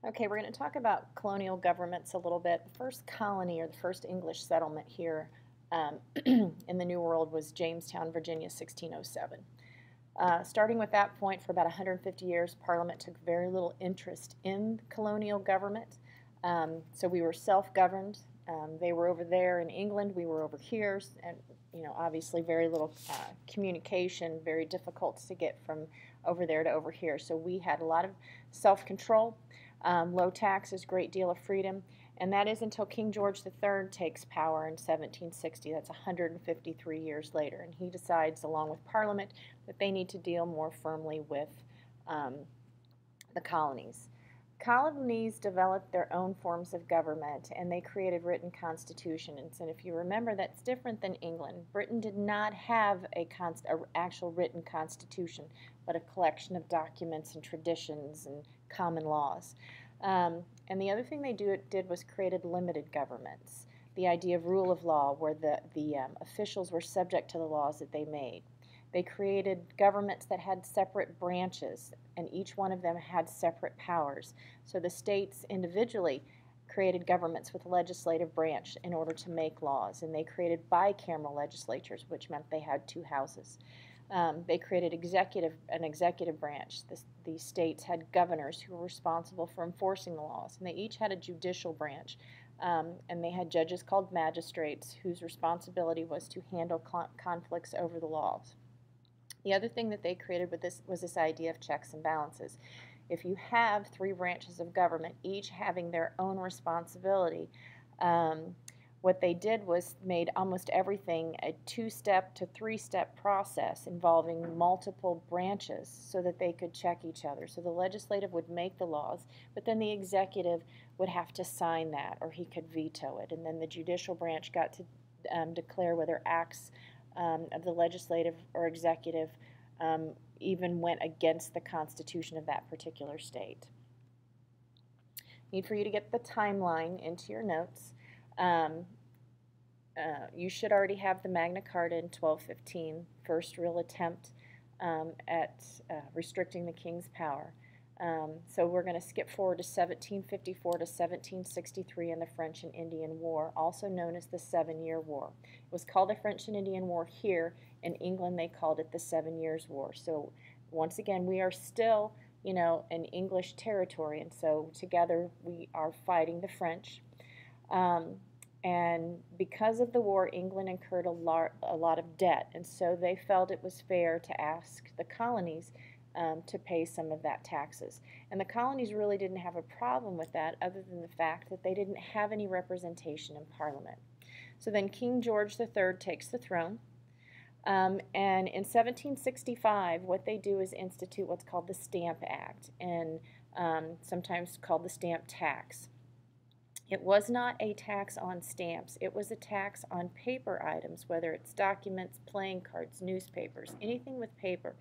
Okay, we're going to talk about colonial governments a little bit. The first colony or the first English settlement here in the New World was Jamestown, Virginia, 1607. Starting with that point, for about 150 years, Parliament took very little interest in colonial government. So we were self-governed. They were over there in England, we were over here, and obviously very little communication, very difficult to get from over there to over here. So we had a lot of self-control, low taxes, great deal of freedom, and that is until King George III takes power in 1760. That's 153 years later, and he decides, along with Parliament, that they need to deal more firmly with um, the colonies. Colonies developed their own forms of government, and they created written constitutions. And if you remember, that's different than England. Britain did not have a actual written constitution, but a collection of documents and traditions and common laws. And the other thing they did was created limited governments. The idea of rule of law, where the officials were subject to the laws that they made. They created governments that had separate branches, and each one of them had separate powers. So the states individually created governments with a legislative branch in order to make laws, and they created bicameral legislatures, which meant they had two houses. They created an executive branch. The states had governors who were responsible for enforcing the laws, and they each had a judicial branch. And they had judges called magistrates whose responsibility was to handle conflicts over the laws. The other thing that they created was this idea of checks and balances. If you have three branches of government, each having their own responsibility, what they did was made almost everything a two-step to three-step process involving multiple branches so that they could check each other. So the legislative would make the laws, but then the executive would have to sign that, or he could veto it. And then the judicial branch got to declare whether acts of the legislative or executive even went against the constitution of that particular state. Need for you to get the timeline into your notes. You should already have the Magna Carta in 1215, first real attempt at restricting the king's power. So we're going to skip forward to 1754 to 1763 in the French and Indian War, also known as the 7-Year War. It was called the French and Indian War here. In England, they called it the 7 Years' War. So once again, we are still, an English territory, and so together we are fighting the French. And because of the war, England incurred a lot of debt, and so they felt it was fair to ask the colonies to pay some of that taxes. And the colonies really didn't have a problem with that, other than the fact that they didn't have any representation in Parliament. So then King George III takes the throne, and in 1765 what they do is institute what's called the Stamp Act, and sometimes called the stamp tax. It was not a tax on stamps. It was a tax on paper items, whether it's documents, playing cards, newspapers, anything with paper.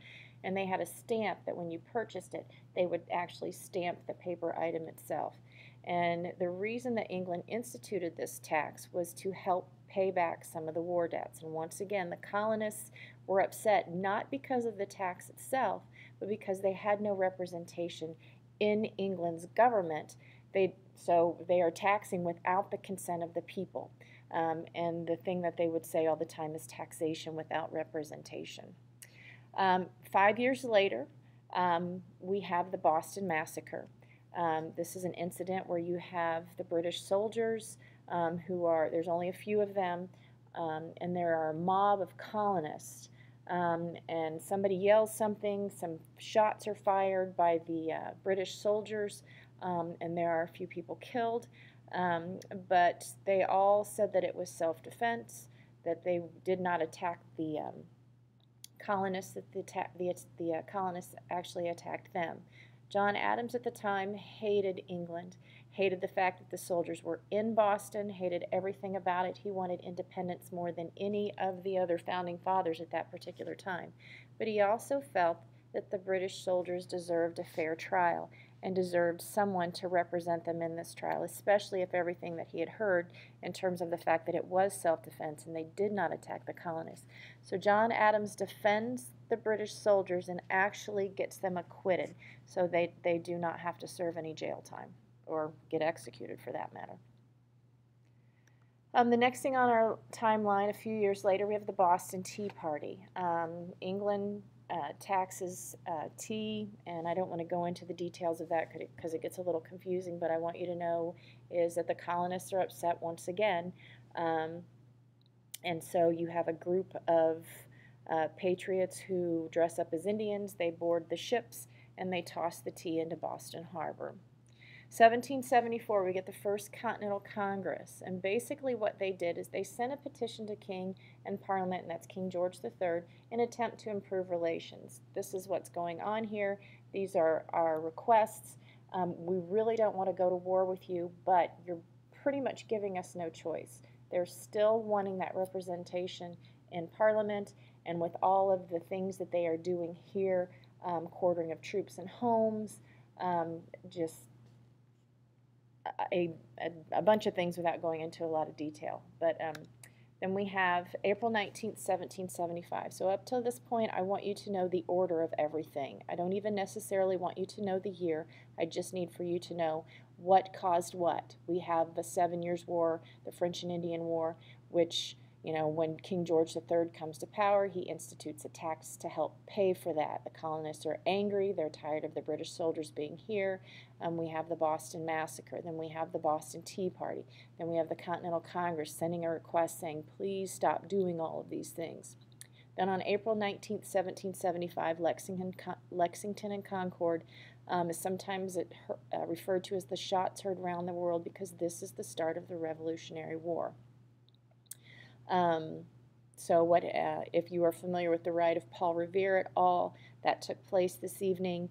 And they had a stamp that when you purchased it, they would actually stamp the paper item itself. And the reason that England instituted this tax was to help pay back some of the war debts. And once again, the colonists were upset not because of the tax itself, but because they had no representation in England's government. So they are taxing without the consent of the people. And the thing that they would say all the time is taxation without representation. 5 years later, we have the Boston Massacre. This is an incident where you have the British soldiers there's only a few of them, and there are a mob of colonists. And somebody yells something, some shots are fired by the British soldiers, and there are a few people killed, but they all said that it was self-defense, that they did not attack the colonists, that the colonists actually attacked them. John Adams at the time hated England, hated the fact that the soldiers were in Boston, hated everything about it. He wanted independence more than any of the other founding fathers at that particular time. But he also felt that the British soldiers deserved a fair trial and deserved someone to represent them in this trial, especially if everything that he had heard in terms of the fact that it was self-defense and they did not attack the colonists. So John Adams defends the British soldiers and actually gets them acquitted, so they do not have to serve any jail time. or get executed for that matter. The next thing on our timeline, a few years later, we have the Boston Tea Party. England taxes tea, and I don't want to go into the details of that because it gets a little confusing, but I want you to know is that the colonists are upset once again. And so you have a group of patriots who dress up as Indians, they board the ships, and they toss the tea into Boston Harbor. 1774, we get the First Continental Congress, and basically what they did is they sent a petition to King and Parliament, and that's King George III, in an attempt to improve relations. This is what's going on here. These are our requests. We really don't want to go to war with you, but you're pretty much giving us no choice. They're still wanting that representation in Parliament, and with all of the things that they are doing here, quartering of troops in homes, just a bunch of things without going into a lot of detail. But then we have April 19th, 1775. So up till this point, I want you to know the order of everything. I don't even necessarily want you to know the year. I just need for you to know what caused what. We have the 7 Years' War, the French and Indian War, which, you know, when King George III comes to power, he institutes a tax to help pay for that. The colonists are angry. They're tired of the British soldiers being here. We have the Boston Massacre. Then we have the Boston Tea Party. Then we have the Continental Congress sending a request saying, please stop doing all of these things. Then on April 19th, 1775, Lexington and Concord is sometimes referred to as the shots heard round the world because this is the start of the Revolutionary War. So what if you are familiar with the ride of Paul Revere at all, that took place this evening.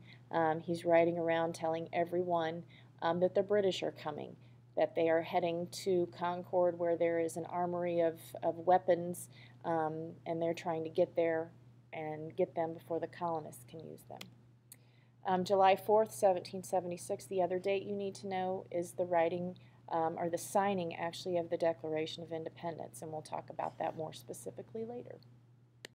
He's riding around telling everyone that the British are coming, that they are heading to Concord where there is an armory of weapons, and they're trying to get there and get them before the colonists can use them. July 4th, 1776, the other date you need to know is the writing or the signing actually of the Declaration of Independence, and we'll talk about that more specifically later.